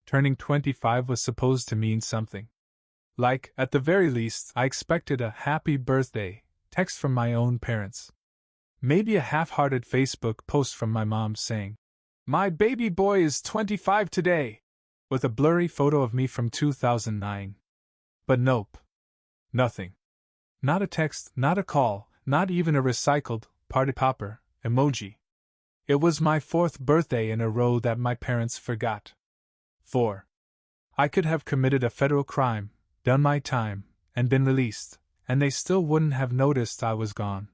turning 25 was supposed to mean something. Like, at the very least, I expected a happy birthday text from my own parents. Maybe a half-hearted Facebook post from my mom saying, "My baby boy is 25 today," with a blurry photo of me from 2009. But nope. Nothing. Not a text, not a call, not even a recycled party popper emoji. It was my 4th birthday in a row that my parents forgot. 4. I could have committed a federal crime, done my time, and been released, and they still wouldn't have noticed I was gone.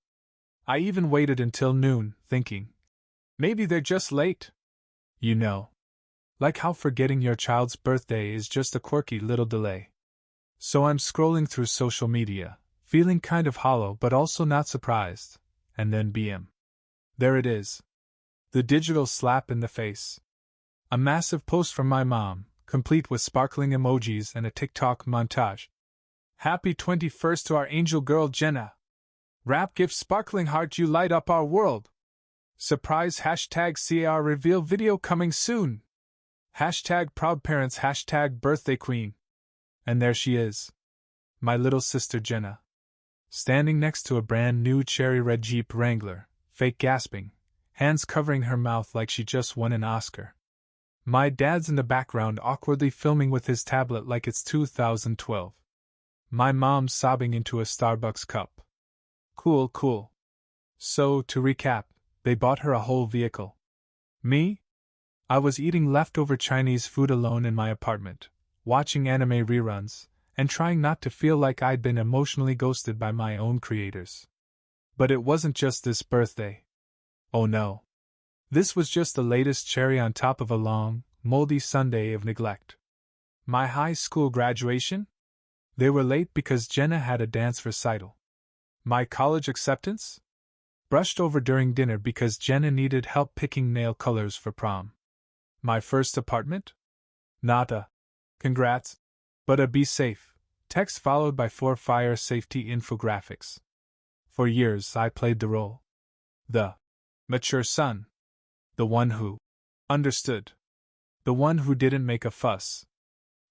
I even waited until noon, thinking, maybe they're just late. You know. Like how forgetting your child's birthday is just a quirky little delay. So I'm scrolling through social media, feeling kind of hollow but also not surprised, and then BM. There it is. The digital slap in the face. A massive post from my mom, complete with sparkling emojis and a TikTok montage. Happy 21st to our angel girl Jenna. Wrap gift sparkling heart, you light up our world. Surprise #CAR reveal video coming soon. Proud parents #birthday queen. And there she is. My little sister Jenna. Standing next to a brand new cherry red Jeep Wrangler, fake gasping, hands covering her mouth like she just won an Oscar. My dad's in the background awkwardly filming with his tablet like it's 2012. My mom's sobbing into a Starbucks cup. Cool. So, to recap, they bought her a whole vehicle. Me? I was eating leftover Chinese food alone in my apartment, watching anime reruns, and trying not to feel like I'd been emotionally ghosted by my own creators. But it wasn't just this birthday. Oh no. This was just the latest cherry on top of a long, moldy Sunday of neglect. My high school graduation? They were late because Jenna had a dance recital. My college acceptance? Brushed over during dinner because Jenna needed help picking nail colors for prom. My first apartment? Not a congrats, but a be safe text followed by 4 fire safety infographics. For years I played the role. The mature son. The one who understood. The one who didn't make a fuss.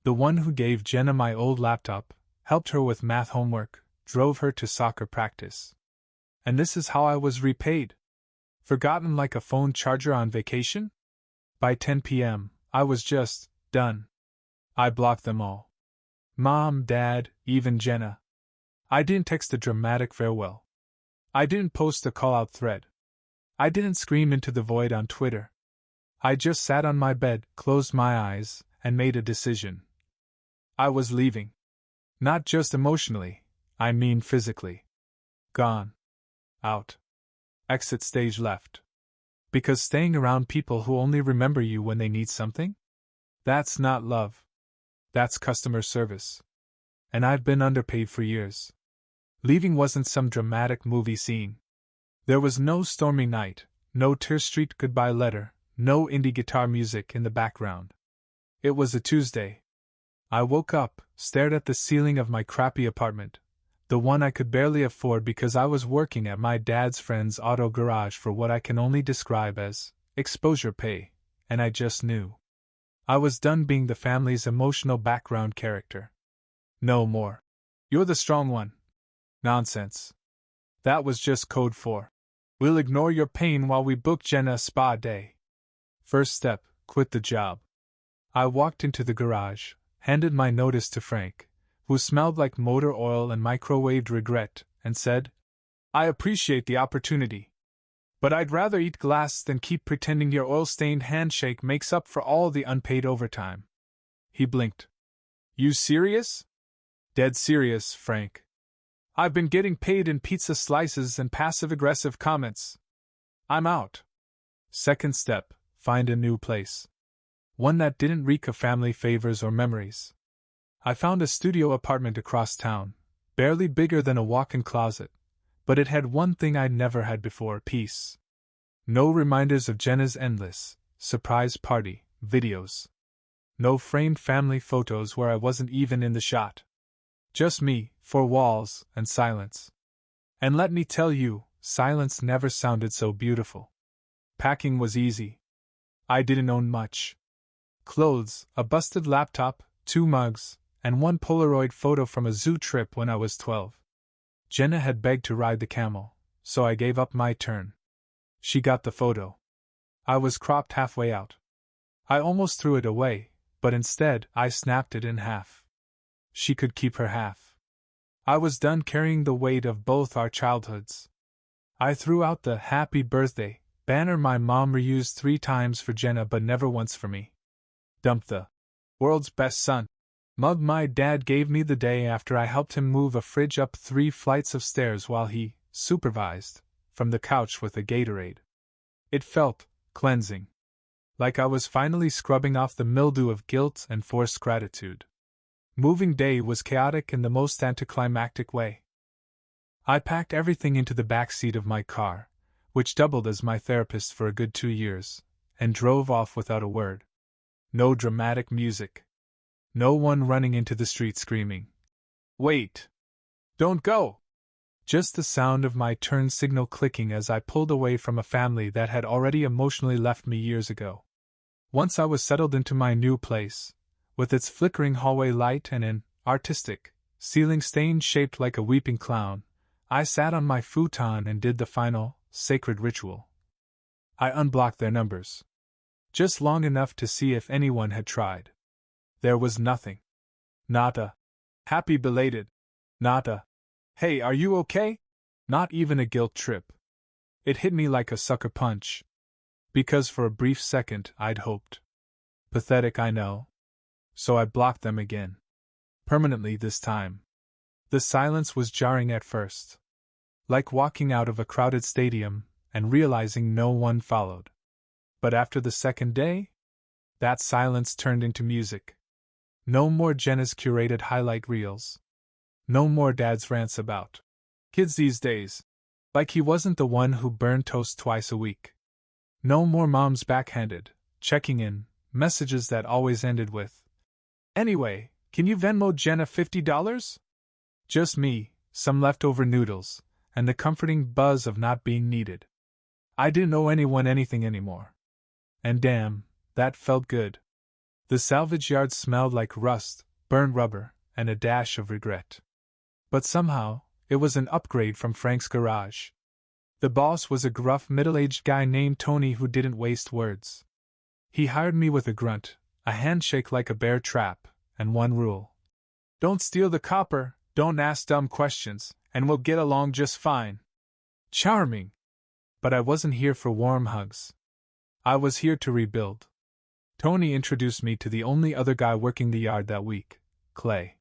The one who gave Jenna my old laptop, helped her with math homework, drove her to soccer practice. And this is how I was repaid. Forgotten like a phone charger on vacation? By 10 p.m., I was just done. I blocked them all. Mom, Dad, even Jenna. I didn't text a dramatic farewell. I didn't post a call-out thread. I didn't scream into the void on Twitter. I just sat on my bed, closed my eyes, and made a decision. I was leaving. Not just emotionally, I mean physically. Gone. Out. Exit stage left. Because staying around people who only remember you when they need something? That's not love. That's customer service. And I've been underpaid for years. Leaving wasn't some dramatic movie scene. There was no stormy night, no Tear Street goodbye letter, no indie guitar music in the background. It was a Tuesday. I woke up, stared at the ceiling of my crappy apartment, the one I could barely afford because I was working at my dad's friend's auto garage for what I can only describe as exposure pay, and I just knew. I was done being the family's emotional background character. No more. You're the strong one. Nonsense. That was just code for, we'll ignore your pain while we book Jenna a spa day. First step, quit the job. I walked into the garage, handed my notice to Frank, who smelled like motor oil and microwaved regret, and said, I appreciate the opportunity. But I'd rather eat glass than keep pretending your oil-stained handshake makes up for all the unpaid overtime. He blinked. You serious? Dead serious, Frank. I've been getting paid in pizza slices and passive-aggressive comments. I'm out. Second step, find a new place. One that didn't reek of family favors or memories. I found a studio apartment across town, barely bigger than a walk-in closet, but it had one thing I'd never had before: peace. No reminders of Jenna's endless surprise party videos. No framed family photos where I wasn't even in the shot. Just me, 4 walls, and silence. And let me tell you, silence never sounded so beautiful. Packing was easy. I didn't own much. clothes, a busted laptop, 2 mugs, and 1 Polaroid photo from a zoo trip when I was 12. Jenna had begged to ride the camel, so I gave up my turn. She got the photo. I was cropped halfway out. I almost threw it away, but instead I snapped it in half. She could keep her half. I was done carrying the weight of both our childhoods. I threw out the "Happy Birthday" banner my mom reused 3 times for Jenna but never once for me. Dumped the "World's Best Son" mug my dad gave me the day after I helped him move a fridge up 3 flights of stairs while he supervised from the couch with a Gatorade. It felt cleansing. Like I was finally scrubbing off the mildew of guilt and forced gratitude. Moving day was chaotic in the most anticlimactic way. I packed everything into the back seat of my car, which doubled as my therapist for a good 2 years, and drove off without a word. No dramatic music. No one running into the street screaming, "Wait! Don't go!" Just the sound of my turn signal clicking as I pulled away from a family that had already emotionally left me years ago. Once I was settled into my new place, with its flickering hallway light and an artistic ceiling stain shaped like a weeping clown, I sat on my futon and did the final, sacred ritual. I unblocked their numbers. Just long enough to see if anyone had tried. There was nothing. Not a "Happy belated." Not a "Hey, are you okay?" Not even a guilt trip. It hit me like a sucker punch. Because for a brief second I'd hoped. Pathetic, I know. So I blocked them again. Permanently this time. The silence was jarring at first. Like walking out of a crowded stadium and realizing no one followed. But after the second day, that silence turned into music. No more Jenna's curated highlight reels. No more Dad's rants about kids these days. Like he wasn't the one who burned toast twice a week. No more Mom's backhanded, checking in, messages that always ended with, "Anyway, can you Venmo Jenna $50? Just me, some leftover noodles, and the comforting buzz of not being needed. I didn't owe anyone anything anymore. And damn, that felt good. The salvage yard smelled like rust, burned rubber, and a dash of regret. But somehow, it was an upgrade from Frank's garage. The boss was a gruff middle-aged guy named Tony who didn't waste words. He hired me with a grunt, a handshake like a bear trap, and one rule. Don't steal the copper, don't ask dumb questions, and we'll get along just fine. Charming! But I wasn't here for warm hugs. I was here to rebuild. Tony introduced me to the only other guy working the yard that week, Clay.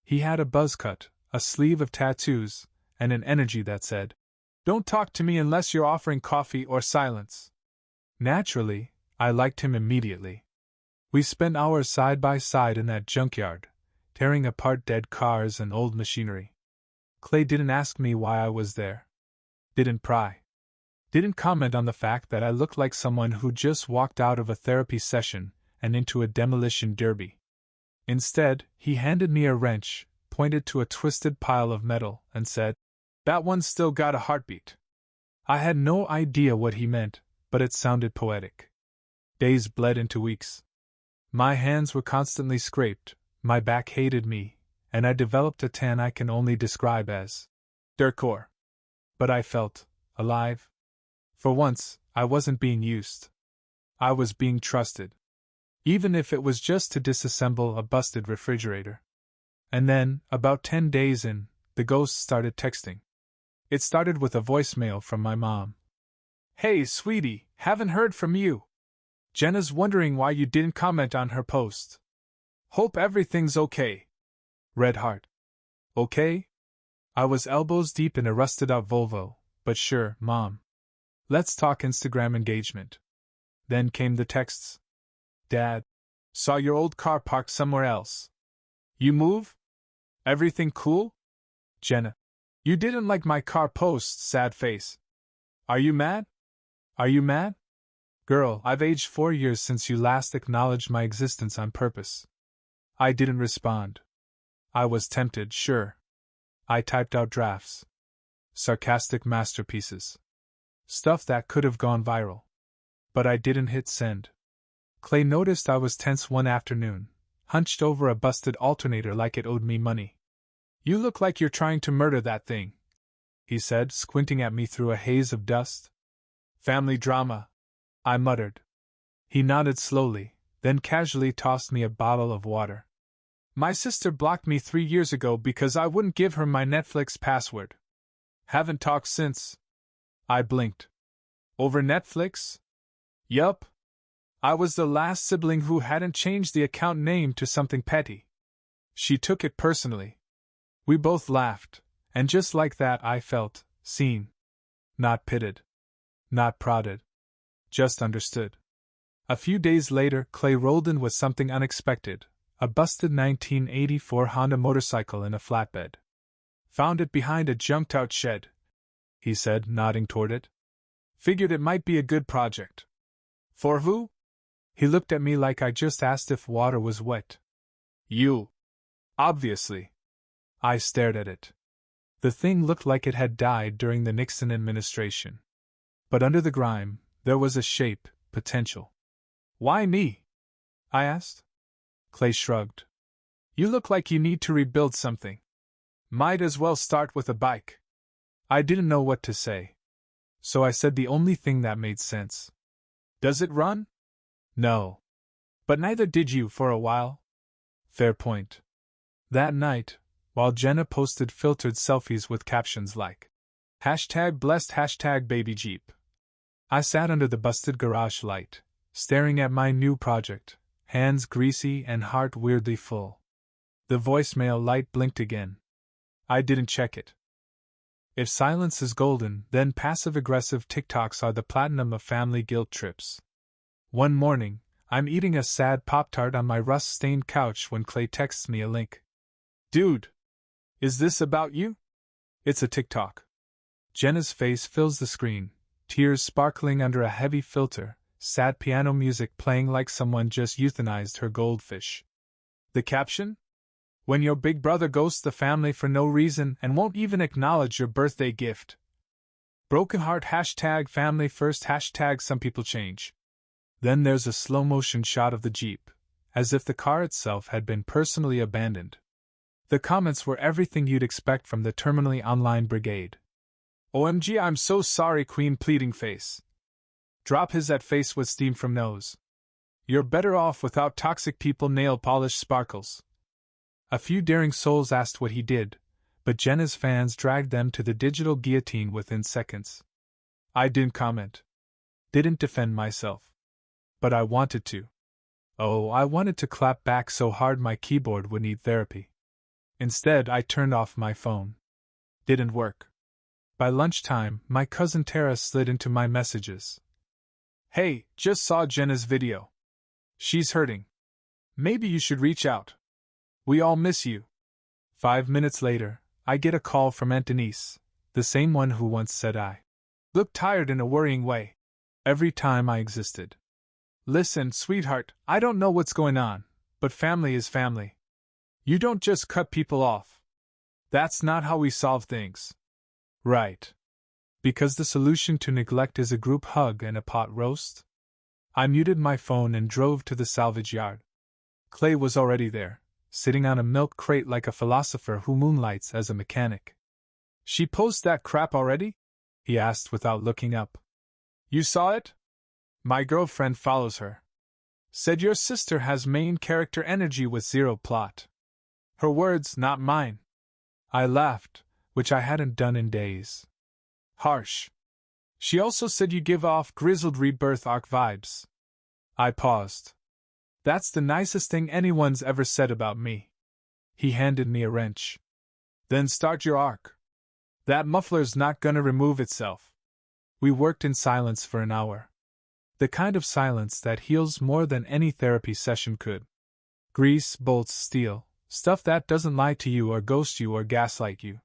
He had a buzz cut, a sleeve of tattoos, and an energy that said, "Don't talk to me unless you're offering coffee or silence." Naturally, I liked him immediately. We spent hours side by side in that junkyard, tearing apart dead cars and old machinery. Clay didn't ask me why I was there. Didn't pry. Didn't comment on the fact that I looked like someone who just walked out of a therapy session and into a demolition derby. Instead, he handed me a wrench, pointed to a twisted pile of metal, and said, "That one's still got a heartbeat." I had no idea what he meant, but it sounded poetic. Days bled into weeks. My hands were constantly scraped, my back hated me, and I developed a tan I can only describe as Durkor. But I felt alive. For once, I wasn't being used. I was being trusted. Even if it was just to disassemble a busted refrigerator. And then, about 10 days in, the ghost started texting. It started with a voicemail from my mom. "Hey, sweetie, haven't heard from you. Jenna's wondering why you didn't comment on her post. Hope everything's okay. Red heart." Okay? I was elbows deep in a rusted-out Volvo, but sure, Mom. Let's talk Instagram engagement. Then came the texts. "Dad, saw your old car parked somewhere else. You move? Everything cool? Jenna, you didn't like my car post, sad face. Are you mad? Are you mad? Girl, I've aged 4 years since you last acknowledged my existence on purpose." I didn't respond. I was tempted, sure. I typed out drafts. Sarcastic masterpieces. Stuff that could have gone viral. But I didn't hit send. Clay noticed I was tense one afternoon, hunched over a busted alternator like it owed me money. "You look like you're trying to murder that thing," he said, squinting at me through a haze of dust. "Family drama," I muttered. He nodded slowly, then casually tossed me a bottle of water. "My sister blocked me 3 years ago because I wouldn't give her my Netflix password. Haven't talked since." I blinked. "Over Netflix?" "Yup. I was the last sibling who hadn't changed the account name to something petty. She took it personally." We both laughed, and just like that I felt seen. Not pitied. Not prodded. Just understood. A few days later, Clay rolled in with something unexpected, a busted 1984 Honda motorcycle in a flatbed. "Found it behind a junked-out shed," he said, nodding toward it. "Figured it might be a good project." "For who?" He looked at me like I just asked if water was wet. "You. Obviously." I stared at it. The thing looked like it had died during the Nixon administration. But under the grime, there was a shape, potential. "Why me?" I asked. Clay shrugged. "You look like you need to rebuild something. Might as well start with a bike." I didn't know what to say. So I said the only thing that made sense. "Does it run?" "No. But neither did you for a while." Fair point. That night, while Jenna posted filtered selfies with captions like #blessed #babyjeep, I sat under the busted garage light, staring at my new project, hands greasy and heart weirdly full. The voicemail light blinked again. I didn't check it. If silence is golden, then passive-aggressive TikToks are the platinum of family guilt trips. One morning, I'm eating a sad Pop-Tart on my rust-stained couch when Clay texts me a link. "Dude! Is this about you?" It's a TikTok. Jenna's face fills the screen, tears sparkling under a heavy filter, sad piano music playing like someone just euthanized her goldfish. The caption? "When your big brother ghosts the family for no reason and won't even acknowledge your birthday gift. Broken heart #family first #some people change." Then there's a slow-motion shot of the Jeep, as if the car itself had been personally abandoned. The comments were everything you'd expect from the terminally online brigade. "OMG, I'm so sorry, Queen pleading face. Drop his at face with steam from nose. You're better off without toxic people nail polish sparkles." A few daring souls asked what he did, but Jenna's fans dragged them to the digital guillotine within seconds. I didn't comment. Didn't defend myself. But I wanted to. Oh, I wanted to clap back so hard my keyboard would need therapy. Instead, I turned off my phone. Didn't work. By lunchtime, my cousin Tara slid into my messages. "Hey, just saw Jenna's video. She's hurting. Maybe you should reach out. We all miss you." 5 minutes later, I get a call from Aunt Denise, the same one who once said I looked tired in a worrying way. Every time I existed. "Listen, sweetheart, I don't know what's going on, but family is family. You don't just cut people off. That's not how we solve things." "Right. Because the solution to neglect is a group hug and a pot roast?" I muted my phone and drove to the salvage yard. Clay was already there, sitting on a milk crate like a philosopher who moonlights as a mechanic. "She posted that crap already?" he asked without looking up. "You saw it? My girlfriend follows her. Said your sister has main character energy with zero plot." Her words, not mine. I laughed, which I hadn't done in days. "Harsh. She also said you give off grizzled rebirth arc vibes." I paused. "That's the nicest thing anyone's ever said about me." He handed me a wrench. "Then start your arc. That muffler's not gonna remove itself." We worked in silence for an hour. The kind of silence that heals more than any therapy session could. Grease, bolts, steel, stuff that doesn't lie to you or ghost you or gaslight you.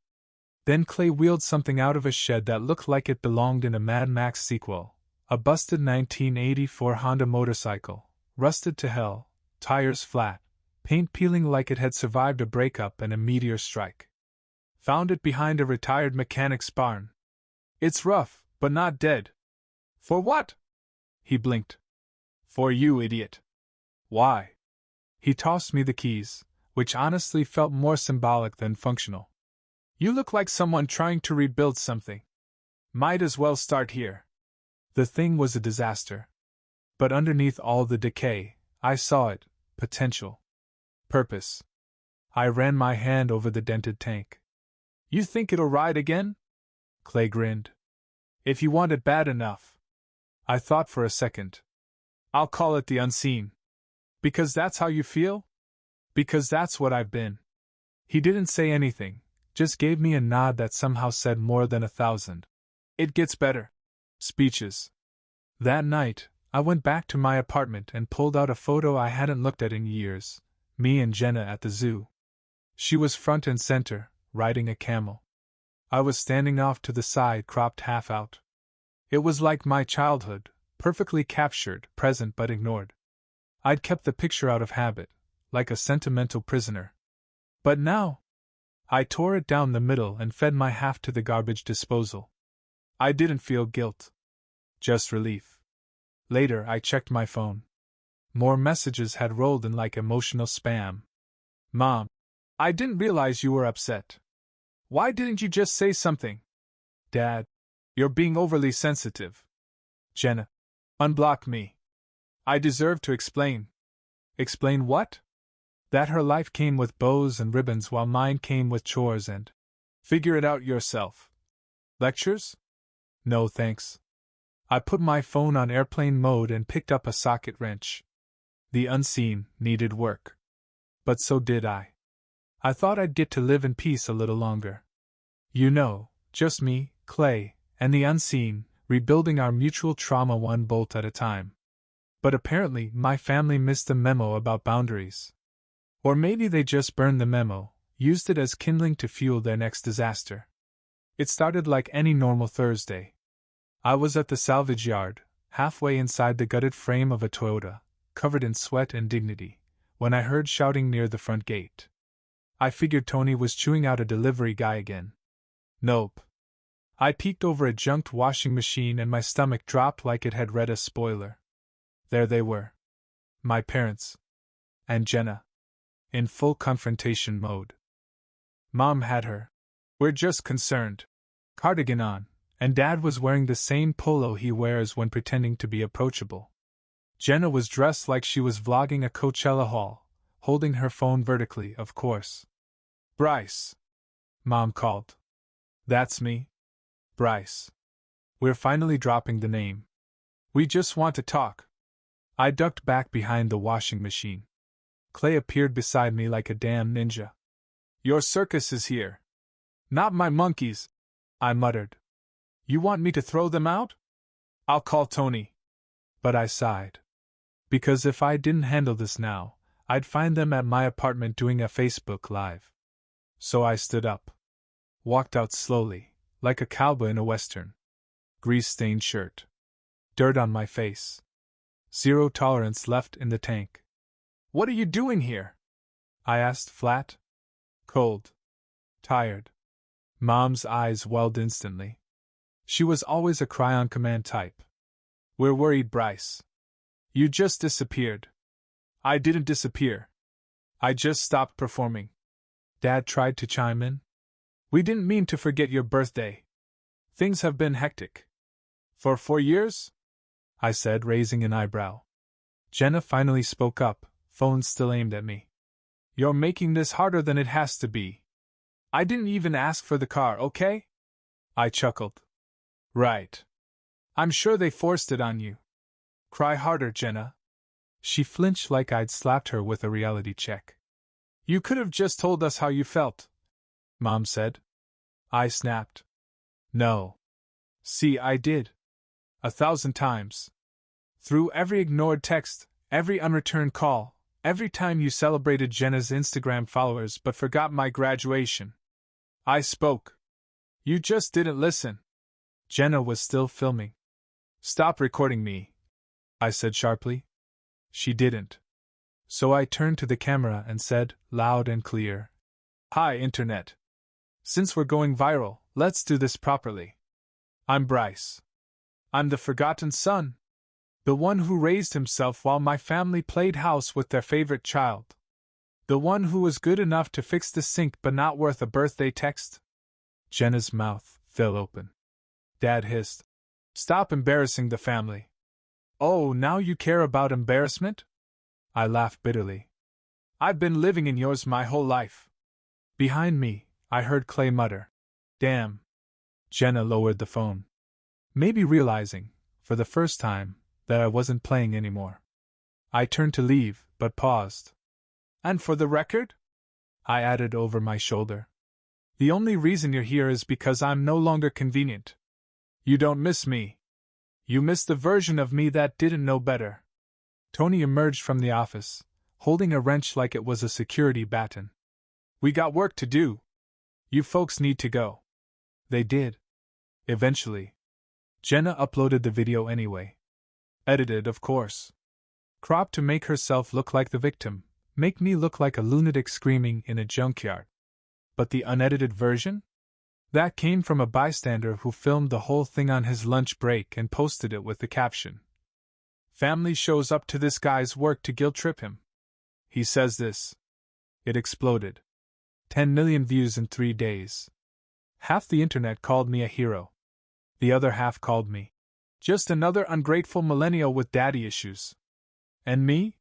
Then Clay wheeled something out of a shed that looked like it belonged in a Mad Max sequel, a busted 1984 Honda motorcycle, rusted to hell, tires flat, paint peeling like it had survived a breakup and a meteor strike. "Found it behind a retired mechanic's barn. It's rough, but not dead." "For what?" He blinked. "For you, idiot." Why? He tossed me the keys, which honestly felt more symbolic than functional. You look like someone trying to rebuild something. Might as well start here. The thing was a disaster. But underneath all the decay, I saw it: potential. Purpose. I ran my hand over the dented tank. You think it'll ride again? Clay grinned. If you want it bad enough. I thought for a second. I'll call it the Unseen. Because that's how you feel? Because that's what I've been. He didn't say anything, just gave me a nod that somehow said more than 1,000. It gets better. Speeches. That night, I went back to my apartment and pulled out a photo I hadn't looked at in years: me and Jenna at the zoo. She was front and center, riding a camel. I was standing off to the side, cropped half out. It was like my childhood, perfectly captured, present but ignored. I'd kept the picture out of habit, like a sentimental prisoner. But now, I tore it down the middle and fed my half to the garbage disposal. I didn't feel guilt. Just relief. Later, I checked my phone. More messages had rolled in like emotional spam. Mom, I didn't realize you were upset. Why didn't you just say something? Dad, you're being overly sensitive. Jenna, unblock me. I deserve to explain. Explain what? That her life came with bows and ribbons while mine came with chores and… Figure it out yourself. Lectures? No thanks. I put my phone on airplane mode and picked up a socket wrench. The Unseen needed work. But so did I. I thought I'd get to live in peace a little longer. You know, just me, Clay, and the Unseen, rebuilding our mutual trauma one bolt at a time. But apparently my family missed the memo about boundaries. Or maybe they just burned the memo, used it as kindling to fuel their next disaster. It started like any normal Thursday. I was at the salvage yard, halfway inside the gutted frame of a Toyota, covered in sweat and dignity, when I heard shouting near the front gate. I figured Tony was chewing out a delivery guy again. Nope. I peeked over a junked washing machine and my stomach dropped like it had read a spoiler. There they were. My parents. And Jenna. In full confrontation mode. Mom had her "we're just concerned" cardigan on, and Dad was wearing the same polo he wears when pretending to be approachable. Jenna was dressed like she was vlogging a Coachella haul, holding her phone vertically, of course. Bryce. Mom called. That's me. Bryce. We're finally dropping the name. We just want to talk. I ducked back behind the washing machine. Clay appeared beside me like a damn ninja. Your circus is here. Not my monkeys, I muttered. You want me to throw them out? I'll call Tony. But I sighed. Because if I didn't handle this now, I'd find them at my apartment doing a Facebook Live. So I stood up. Walked out slowly, like a cowboy in a western. Grease-stained shirt. Dirt on my face. Zero tolerance left in the tank. What are you doing here? I asked flat. Cold. Tired. Mom's eyes welled instantly. She was always a cry-on-command type. We're worried, Bryce. You just disappeared. I didn't disappear. I just stopped performing. Dad tried to chime in. We didn't mean to forget your birthday. Things have been hectic. For 4 years? I said, raising an eyebrow. Jenna finally spoke up, phone still aimed at me. You're making this harder than it has to be. I didn't even ask for the car, okay? I chuckled. Right. I'm sure they forced it on you. Cry harder, Jenna. She flinched like I'd slapped her with a reality check. You could have just told us how you felt, Mom said. I snapped. No. See, I did. 1,000 times. Through every ignored text, every unreturned call, every time you celebrated Jenna's Instagram followers but forgot my graduation. I spoke. You just didn't listen. Jenna was still filming. Stop recording me, I said sharply. She didn't. So I turned to the camera and said, loud and clear, Hi, Internet. Since we're going viral, let's do this properly. I'm Bryce. I'm the forgotten son. The one who raised himself while my family played house with their favorite child. The one who was good enough to fix the sink but not worth a birthday text? Jenna's mouth fell open. Dad hissed. Stop embarrassing the family. Oh, now you care about embarrassment? I laughed bitterly. I've been living in yours my whole life. Behind me, I heard Clay mutter. Damn. Jenna lowered the phone. Maybe realizing, for the first time, that I wasn't playing anymore. I turned to leave, but paused. And for the record? I added over my shoulder. The only reason you're here is because I'm no longer convenient. You don't miss me. You miss the version of me that didn't know better. Tony emerged from the office, holding a wrench like it was a security baton. We got work to do. You folks need to go. They did. Eventually. Jenna uploaded the video anyway. Edited, of course. Cropped to make herself look like the victim, make me look like a lunatic screaming in a junkyard. But the unedited version? That came from a bystander who filmed the whole thing on his lunch break and posted it with the caption. Family shows up to this guy's work to guilt trip him. He says this. It exploded. 10 million views in 3 days. Half the internet called me a hero. The other half called me just another ungrateful millennial with daddy issues. And me?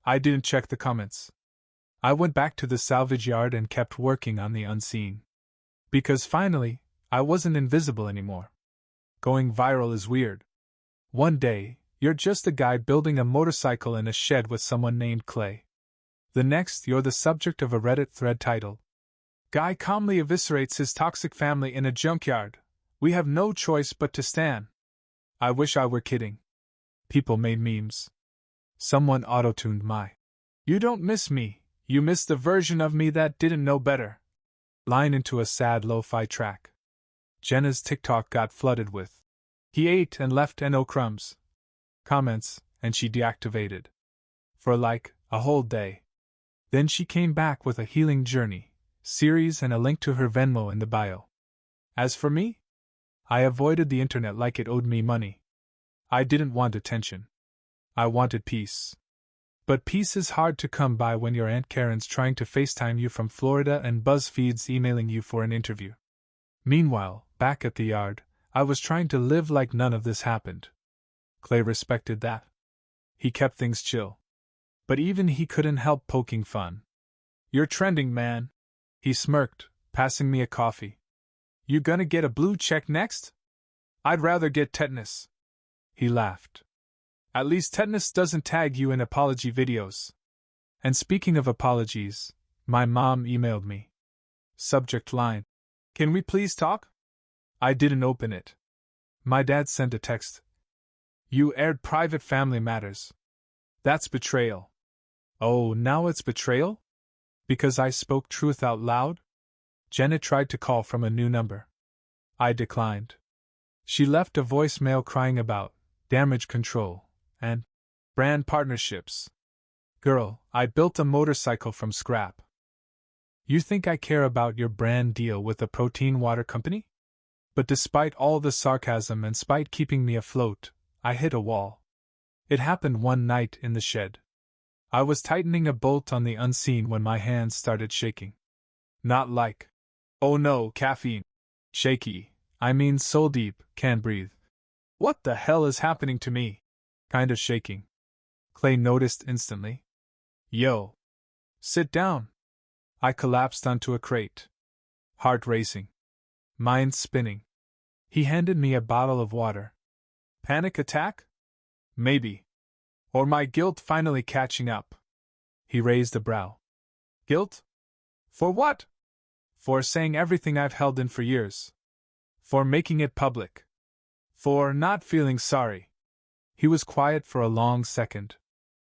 I didn't check the comments. I went back to the salvage yard and kept working on the unseen. Because finally, I wasn't invisible anymore. Going viral is weird. One day, you're just a guy building a motorcycle in a shed with someone named Clay. The next, you're the subject of a Reddit thread titled, Guy calmly eviscerates his toxic family in a junkyard. We have no choice but to stand. I wish I were kidding. People made memes. Someone auto-tuned my, You don't miss me, you miss the version of me that didn't know better, line into a sad lo-fi track. Jenna's TikTok got flooded with, He ate and left and no crumbs comments, and she deactivated. For like, a whole day. Then she came back with a healing journey series and a link to her Venmo in the bio. As for me, I avoided the internet like it owed me money. I didn't want attention. I wanted peace. But peace is hard to come by when your Aunt Karen's trying to FaceTime you from Florida and BuzzFeed's emailing you for an interview. Meanwhile, back at the yard, I was trying to live like none of this happened. Clay respected that. He kept things chill. But even he couldn't help poking fun. You're trending, man. He smirked, passing me a coffee. You gonna get a blue check next? I'd rather get tetanus. He laughed. At least tetanus doesn't tag you in apology videos. And speaking of apologies, my mom emailed me. Subject line. Can we please talk? I didn't open it. My dad sent a text. You aired private family matters. That's betrayal. Oh, now it's betrayal? Because I spoke truth out loud? Jenna tried to call from a new number. I declined. She left a voicemail crying about damage control and brand partnerships. Girl, I built a motorcycle from scrap. You think I care about your brand deal with a protein water company? But despite all the sarcasm and spite keeping me afloat, I hit a wall. It happened one night in the shed. I was tightening a bolt on the unseen when my hands started shaking. Not like, oh no, caffeine. Shaky, I mean soul deep, can't breathe. What the hell is happening to me? Kind of shaking. Clay noticed instantly. Yo. Sit down. I collapsed onto a crate. Heart racing. Mind spinning. He handed me a bottle of water. Panic attack? Maybe. Or my guilt finally catching up. He raised a brow. Guilt? For what? For saying everything I've held in for years. For making it public. For not feeling sorry. He was quiet for a long second.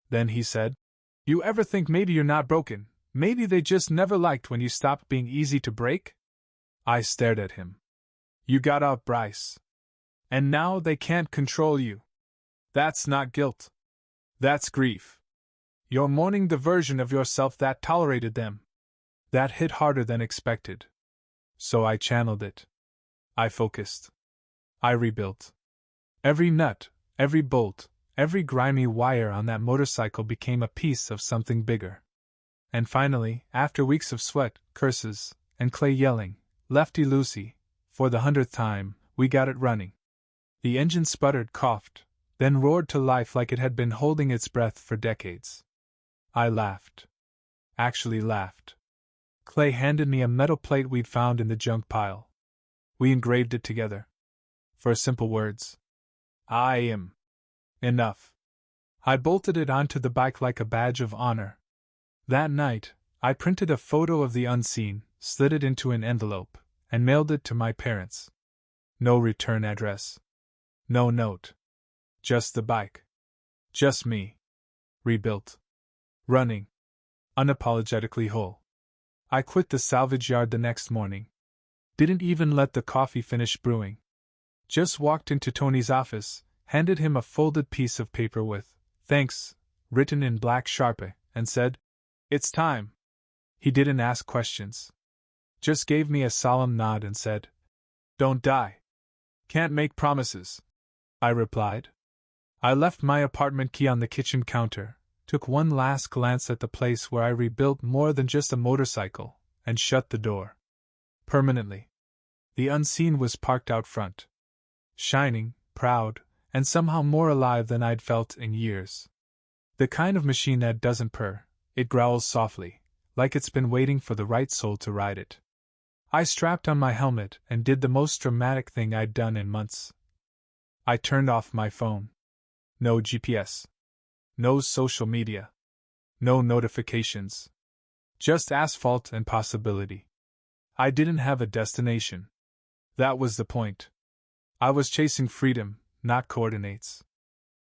Then he said, You ever think maybe you're not broken, maybe they just never liked when you stopped being easy to break? I stared at him. You got out, Bryce. And now they can't control you. That's not guilt. That's grief. You're mourning the version of yourself that tolerated them. That hit harder than expected. So I channeled it. I focused. I rebuilt. Every nut, every bolt, Every grimy wire on that motorcycle became a piece of something bigger. And finally, after weeks of sweat, curses, and Clay yelling, "Lefty Lucy," for the 100th time, we got it running. The engine sputtered, coughed, then roared to life like it had been holding its breath for decades. I laughed. Actually laughed. Clay handed me a metal plate we'd found in the junk pile. We engraved it together. For simple words. I am. Enough. I bolted it onto the bike like a badge of honor. That night, I printed a photo of the unseen, slid it into an envelope, and mailed it to my parents. No return address. No note. Just the bike. Just me. Rebuilt. Running. Unapologetically whole. I quit the salvage yard the next morning. Didn't even let the coffee finish brewing. Just walked into Tony's office, handed him a folded piece of paper with, "Thanks," written in black Sharpie, and said, "It's time." He didn't ask questions. Just gave me a solemn nod and said, "Don't die." "Can't make promises," I replied. I left my apartment key on the kitchen counter, took one last glance at the place where I rebuilt more than just a motorcycle, and shut the door. Permanently. The unseen was parked out front. Shining, proud, and somehow more alive than I'd felt in years. The kind of machine that doesn't purr, it growls softly, like it's been waiting for the right soul to ride it. I strapped on my helmet and did the most dramatic thing I'd done in months. I turned off my phone. No GPS. No social media. No notifications. Just asphalt and possibility. I didn't have a destination. That was the point. I was chasing freedom, not coordinates.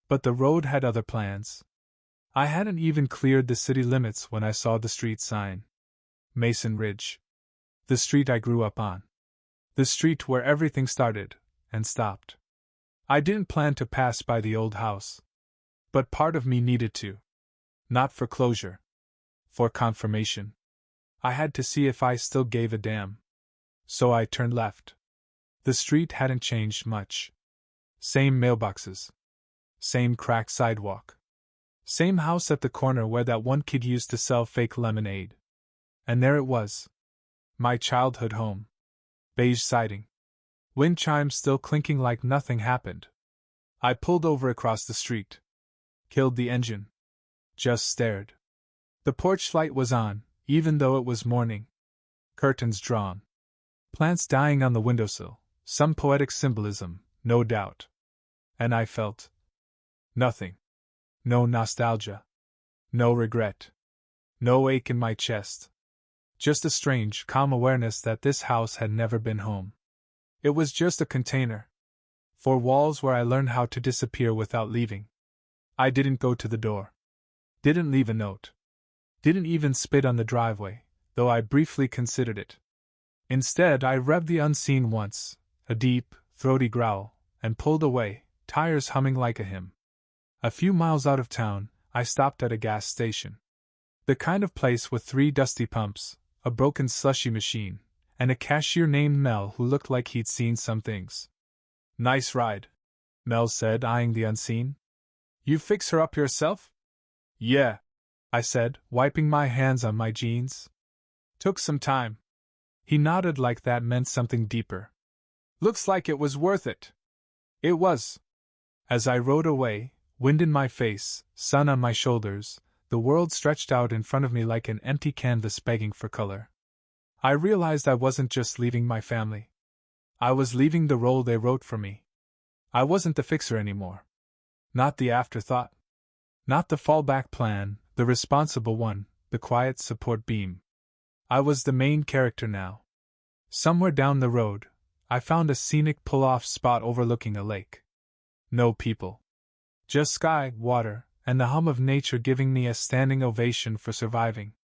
But the road had other plans. I hadn't even cleared the city limits when I saw the street sign. Mason Ridge. The street I grew up on. The street where everything started and stopped. I didn't plan to pass by the old house. But part of me needed to. Not for closure. For confirmation. I had to see if I still gave a damn. So I turned left. The street hadn't changed much. Same mailboxes. Same cracked sidewalk. Same house at the corner where that one kid used to sell fake lemonade. And there it was. My childhood home. Beige siding. Wind chimes still clinking like nothing happened. I pulled over across the street. Killed the engine. Just stared. The porch light was on, even though it was morning. Curtains drawn. Plants dying on the windowsill. Some poetic symbolism, no doubt. And I felt nothing. No nostalgia. No regret. No ache in my chest. Just a strange, calm awareness that this house had never been home. It was just a container. 4 walls where I learned how to disappear without leaving. I didn't go to the door. Didn't leave a note. Didn't even spit on the driveway, though I briefly considered it. Instead, I revved the unseen once, a deep, throaty growl, and pulled away, tires humming like a hymn. A few miles out of town, I stopped at a gas station. The kind of place with 3 dusty pumps, a broken slushy machine, and a cashier named Mel who looked like he'd seen some things. "Nice ride," Mel said, eyeing the unseen. "You fix her up yourself?" "Yeah," I said, wiping my hands on my jeans. "Took some time." He nodded like that meant something deeper. "Looks like it was worth it." It was. As I rode away, wind in my face, sun on my shoulders, the world stretched out in front of me like an empty canvas begging for color. I realized I wasn't just leaving my family. I was leaving the role they wrote for me. I wasn't the fixer anymore. Not the afterthought. Not the fallback plan, the responsible one, the quiet support beam. I was the main character now. Somewhere down the road, I found a scenic pull-off spot overlooking a lake. No people. Just sky, water, and the hum of nature giving me a standing ovation for surviving.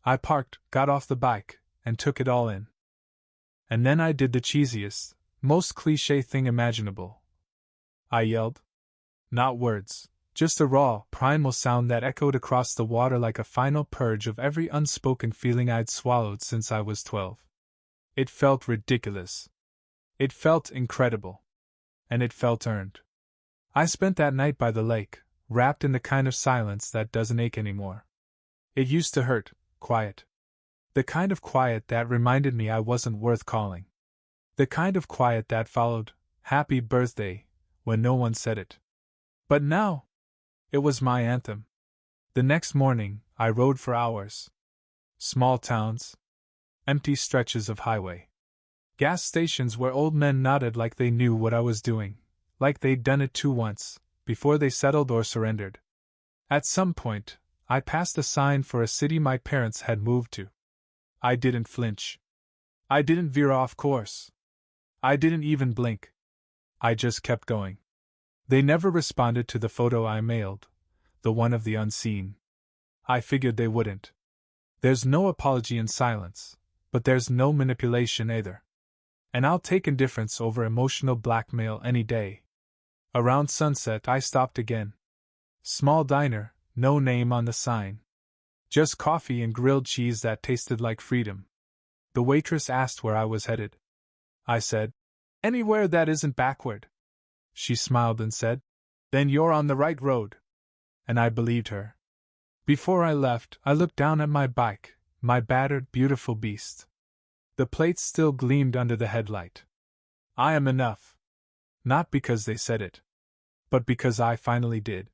I parked, got off the bike, and took it all in. And then I did the cheesiest, most cliché thing imaginable. I yelled. Not words, just a raw, primal sound that echoed across the water like a final purge of every unspoken feeling I'd swallowed since I was 12. It felt ridiculous. It felt incredible. And it felt earned. I spent that night by the lake, wrapped in the kind of silence that doesn't ache anymore. It used to hurt, quiet. The kind of quiet that reminded me I wasn't worth calling. The kind of quiet that followed, "Happy Birthday," when no one said it. But now, it was my anthem. The next morning, I rode for hours. Small towns. Empty stretches of highway. Gas stations where old men nodded like they knew what I was doing, like they'd done it too once, before they settled or surrendered. At some point, I passed a sign for a city my parents had moved to. I didn't flinch. I didn't veer off course. I didn't even blink. I just kept going. They never responded to the photo I mailed, the one of the unseen. I figured they wouldn't. There's no apology in silence, but there's no manipulation either. And I'll take indifference over emotional blackmail any day. Around sunset, I stopped again. Small diner, no name on the sign. Just coffee and grilled cheese that tasted like freedom. The waitress asked where I was headed. I said, "Anywhere that isn't backward." She smiled and said, "Then you're on the right road." And I believed her. Before I left, I looked down at my bike, my battered, beautiful beast. The plates still gleamed under the headlight. I am enough. Not because they said it, but because I finally did.